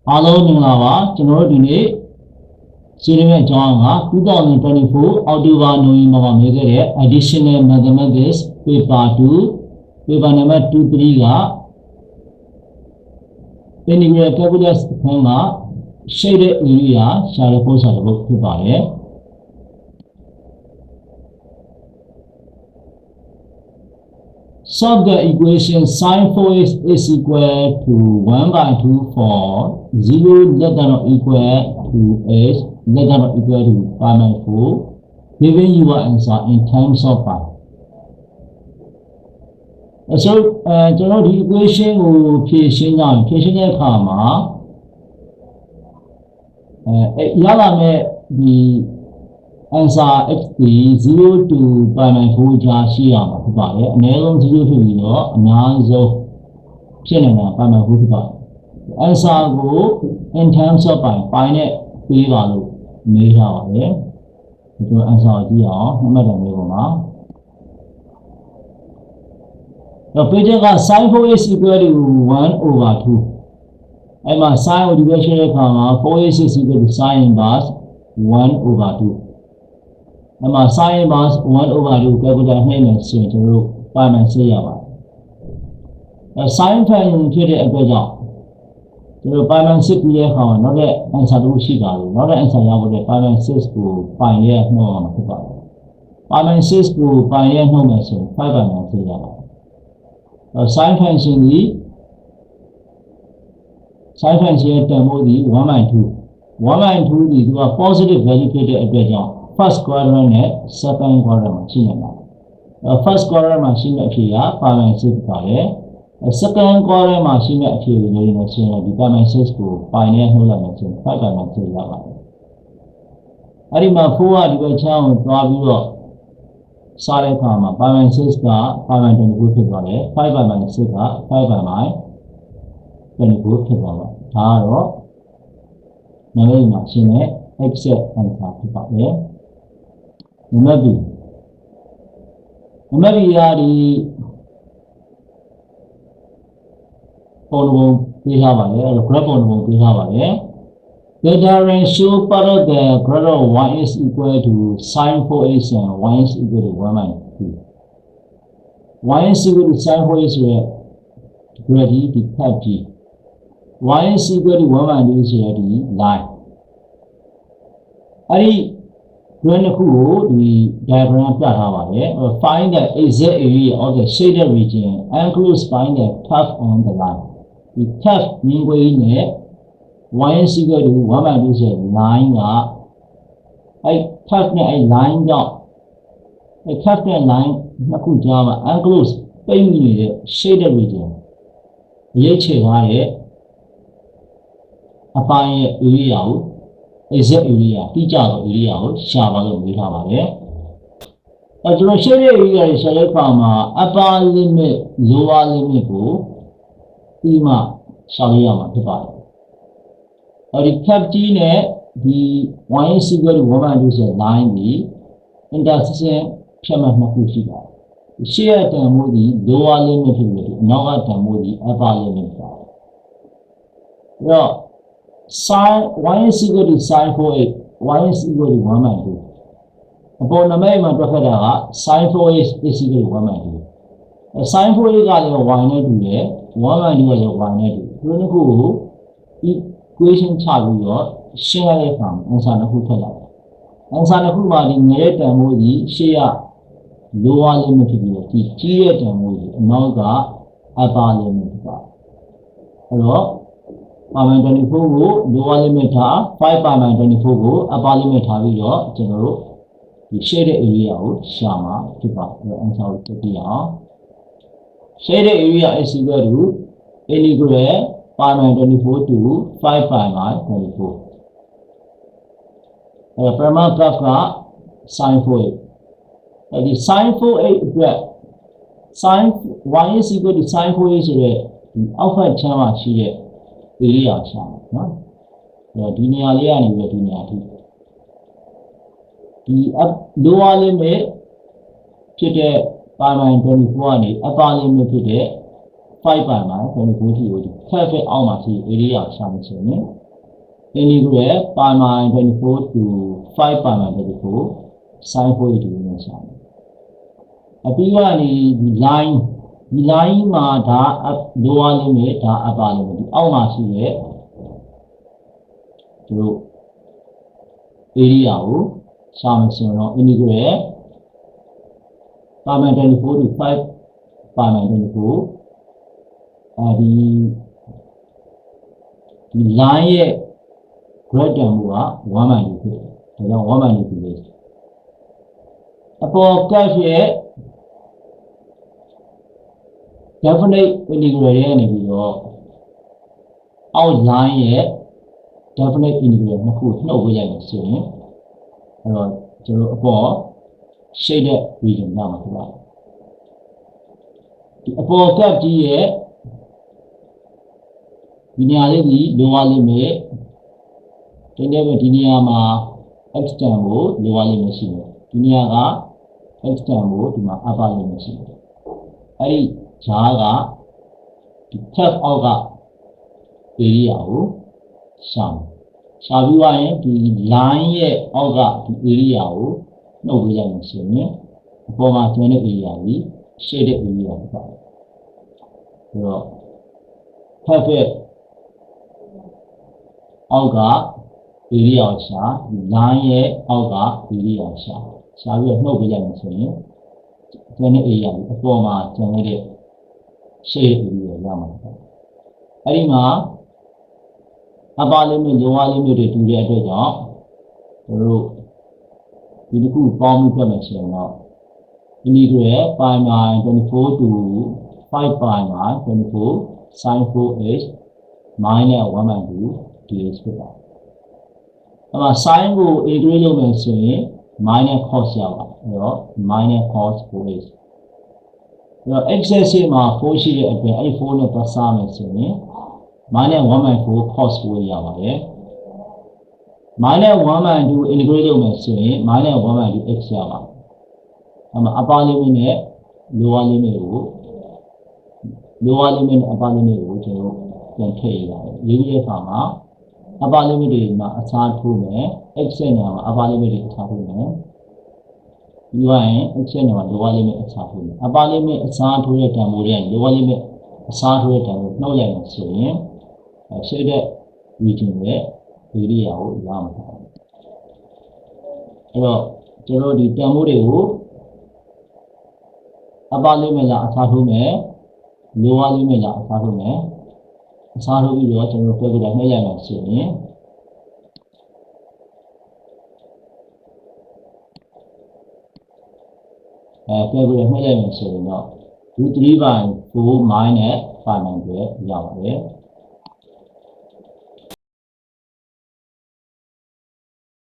အားလုံးမင်္ဂလာပါကျွန်တော်တို့ဒီနေ့ဆွေးနွေးမယ့်အကြောင်းက2024 အောက်တိုဘာ နိုဝင်ဘာမှာမြင်ခဲ့တဲ့ Additional Mathematics Paper 2 Paper number 23က Integral Calculus အခန်းက Shaded Area ရှာတဲ့ပုံစံတစ်ခုဖြစ်ပါတယ် Solve the equation sin 4x is equal to 1 by 2 for 0 less than or equal to h less than or equal to pi by 4, giving your answer in terms of pi. So, ကျွန်တော်ဒီ equation ကိုဖြေရှင်းကြရင်ဖြေရှင်းတဲ့အခါမှာရလာမယ့်ဒီ answer x ဒီ0 to pi by 4ကြားရှိရမှာဖြစ်ပါတယ်အနည်းဆုံး0ဖြစ်ပြီးတော့အများဆုံးဖြစ်နေတာ pi by 4ဖြစ်ပါတယ် answer ကို in terms of pi နဲ့ပေးပါလို့မေးထားပါတယ်ဒီလို answer ကိုကြည့်အောင်မှတ်တယ်မျိုးပေါ်မှာတော့ page က sin 4x equal to 1 over 2အဲ့မှာ sin ကိုဒီဘက်ရှင်းတဲ့အခါမှာ 4x is equal to sin inverse 1 over 2အဲ့မှာ sin inverse 1 over 2 calculator နှိမ့်မယ်ဆိုရင်ကျွန်တော်တို့ပါမယ်ဆေးရပါတယ်။ sin function ဖြစ်တဲ့အတွက်ကြောင့်ကျွန်တော်ပါမယ်6ပြီးတဲ့အခါမှာနောက်တဲ့ answer တစ်ခုရှိပါတယ်။နောက်တဲ့ answer ရဖို့တဲ့ပါမယ်6ကိုပိုင်ရဲနှုတ်ရမှာဖြစ်ပါတယ်။ပါမယ်6ကိုပိုင်ရဲနှုတ်မယ်ဆိုရင်5ပါမယ်ဆေးရပါတယ်။ sin function ဒီ sin function ရဲ့တန်ဖိုးဒီ1 by 2 1 by 2ဒီသူက positive value ဖြစ်တဲ့အတွက်ကြောင့်first quadrant နဲ့ second quadrant မှာရှိနေပါတယ်။ first quadrant မှာရှိတဲ့အဖြေက pi by 6ပါတယ်။ second quadrant မှာရှိတဲ့အဖြေကိုနေနေဆိုရင်ဒီ pi by 6ကို pi နဲ့နှုတ်လိုက်မယ်ဆိုရင်5 pi by 6ရပါတယ်။အဲ့ဒီမှာ4ကဒီဘက်ချမ်းကိုသွားပြီးတော့စားတဲ့အခါမှာ pi by 6က pi by 24ဖြစ်သွားတယ်။5 pi by 6က5 pi by 24ဖြစ်သွားပါတယ်။ဒါကတော့နောက်မှာရှင်းတဲ့ exact answer ဖြစ်ပါတယ်။ နံပါတ် B ရာဒီပုံပုံပေးထားပါတယ်အဲ့တော့ graph ပုံပုံပေးထားပါတယ် data ratio part of the graph of y is equal to sin 4x and y is equal to 1 by 2 y is equal to sin 4x ဆိုတဲ့ graph ဒီ curve ကြီး y is equal to 1 by 2ဆိုတဲ့ဒီ line အဲ့ဒီ graph တစ်ခုကိုဒီ diagram ပြထားပါတယ် find the exact area of the shaded region enclosed by the curve on the line ဒီ curve မြင်ကွင်းနဲ့ y is equal to 1 by 2ဆိုတဲ့ line ကအဲ့ curve နဲ့အဲ့ line ကြောင့်အဲ့ curve နဲ့ line နှစ်ခုကြားမှာ enclosed ပိတ်မိနေတဲ့ shaded region ရိပ်ချေထားတဲ့အပိုင်းရဲ့ area ကိုexact area တိကျသော area ကိုရှာပါလို့ပြောထားပါတယ်။ကျွန်တော် shaded area တွေရှာတဲ့အခါမှာ upper limit lower limit ကိုပြီးမှရှာလို့ရမှာဖြစ်ပါတယ်။အဲဒီ cap ကြီးနဲ့ဒီ y is equal to 1 by 2ဆိုတဲ့ line ဒီ intersection ဖြတ်မှတ်နှစ်ခုရှိပါတယ်။ရှေ့ရတန်မိုးဒီ lower limit ဖြစ်ပြီးနောက်ကတန်မိုးဒီ upper limit ဖြစ်ပါတယ်။အဲ့တော့sin y is equal to sin 4x y is equal to 1 by 2အပေါ်နမိတ်မှာတွက်ခဲ့တာက sin 4x is equal to 1 by 2 sin 4x ကလည်း y နဲ့တူတယ်1 by 2ကလည်း y နဲ့တူတယ်ဒီနှစ်ခုကို equation ချပြီးတော့ရှင်းရတဲ့အခါမှာ answer နှစ်ခုထွက်လာတယ် answer နှစ်ခုမှာဒီငယ်တဲ့တန်ဖိုးကြီးရှေ့က lower limit ဖြစ်ပြီးတော့ဒီကြီးတဲ့တန်ဖိုးကြီးအနောက်က upper limit ဖြစ်ပါတယ်အဲ့တော့pi by 24ကို lower limit ထား5 pi by 24ကို upper limit ထားပြီးတော့ကျွန်တော်တို့ဒီ shaded area ကိုရှာမှာဖြစ်ပါတယ် answer ကိုကြည့်အောင် shaded area is equal to integral pi by 24 to 5 pi by 24အဲ့ prima graph က sin 4x အဲ့ဒီ sin 4x အတွက် sin y is equal to sin 4x ဆိုတဲ့ဒီအောက်ဖက်ချမ်းမှာရှိတဲ့area ရှာနော်အဲ့ဒီနေရာလေးကနေပြီးဒီနေရာထိဒီ lower limit ဖြစ်တဲ့ pi by 24ကနေ upper limit ဖြစ်တဲ့ 5 by 24 ထိကိုဒီ perfect အောက်မှာရှိ area ကိုရှာမယ်ဆိုရင် integrate by 24 to 5 by 24 sin 4 degree နဲ့ရှာမယ်အပြီးကနေဒီ line မှာဒါ lower limit ဒါ upper limit ဒီအောက်မှာရှိတဲ့တို့ area ကိုရှာမယ်ဆိုရင်တော့ integrate by 24 to 5 by 24ဒီ line ရဲ့ grade တန်ဖိုးက1 by 2ဖြစ်တယ်ဒါကြောင့်1 by 2ဖြစ်တယ်အပေါ် curve ရဲ့ definite integral ရဲ့နေပြီးတော့ outline ရဲ့ definite integral နှစ်ခုနှုတ်ပေးလိုက်လို့ဆိုရင်အဲ့တော့ကျွန်တော်အပေါ် shaded region ရမှာဖြစ်ပါတယ်ဒီအပေါ် curve ကြီးရဲ့ဒီနေရာလေးကြီး lower limit ဒီနေရာမှာ x တန်ကို lower limit ရှိတယ်ဒီနေရာက x တန်ကိုဒီမှာ upper limit ရှိတယ်အဲ့ဒီဂျားကဒီ curve အောက်က area ကိုရှာပြီးသွားရင်ဒီ line ရဲ့အောက်ကဒီ area ကိုနှုတ်ပေးလိုက်လို့ဆိုရင်အပေါ်မှာကျန်တဲ့ area ကြီး shaded area ဖြစ်ပါတယ်အဲ့တော့ perfect အောက်က area ကိုရှာဒီ line ရဲ့အောက်က area ကိုရှာပြီးတော့နှုတ်ပေးလိုက်လို့ဆိုရင်ကျန်တဲ့ area ကြီးအပေါ်မှာကျန်တဲ့ shaded area ရမှာဖြစ်အဲ့ဒီမှာ upper limit lower limit တွေတူတဲ့အတွက်ကြောင့်တို့ဒီတစ်ခုပေါင်းပြီးပြမယ်ဆိုရင်တော့ integrate by 24 to 5 by 24 sin 4h minus 1 by 2 dx ဖြစ်ပါတယ်အဲ့မှာ sin ကို integrate လုပ်မယ်ဆိုရင် minus cos ရပါအဲ့တော့ minus cos 4h အဲ့တော့ x axis မှာ4ရှိတဲ့အပြင်အဲ့ဒီ4နဲ့ပတ်စားမယ်ဆိုရင်minus 1 by 4 cos 4ရပါတယ် minus 1 by 2 integrate လုပ်မယ်ဆိုရင် minus 1 by 2 x ရပါတယ်အဲ့မှာ upper limit နဲ့ lower limit ကို upper limit ကိုကျွန်တော်ပြန်ထည့်ရပါတယ်ရေးပြီးတဲ့အခါမှာ upper limit တွေမှာအစားထိုးမယ် x ရဲ့နေရာမှာ upper limit တွေအစားထိုးမယ်ပြီးရင် x ရဲ့နေရာမှာ lower limit အစားထိုးမယ် upper limit အစားထိုးတဲ့တန်ဖိုးတွေ lower limit အစားထိုးတဲ့တန်ဖိုးနှုတ်လိုက်လို့ဆိုရင်shaded region ရဲ့ area ကိုရမှာဖြစ်ပါတယ်အဲ့တော့ကျွန်တော်ဒီတန်ဖိုးတွေကို upper limit လာအစားထိုးမယ် lower limit လာအစားထိုးမယ်အစားထိုးပြီးတော့ကျွန်တော်ပြောပြတာနှိပ်လိုက်မှဆိုရင်ပြောပြတာနှိပ်လိုက်မှဆိုရင်တော့ 3 by 4 minus 5 by ရပါတယ်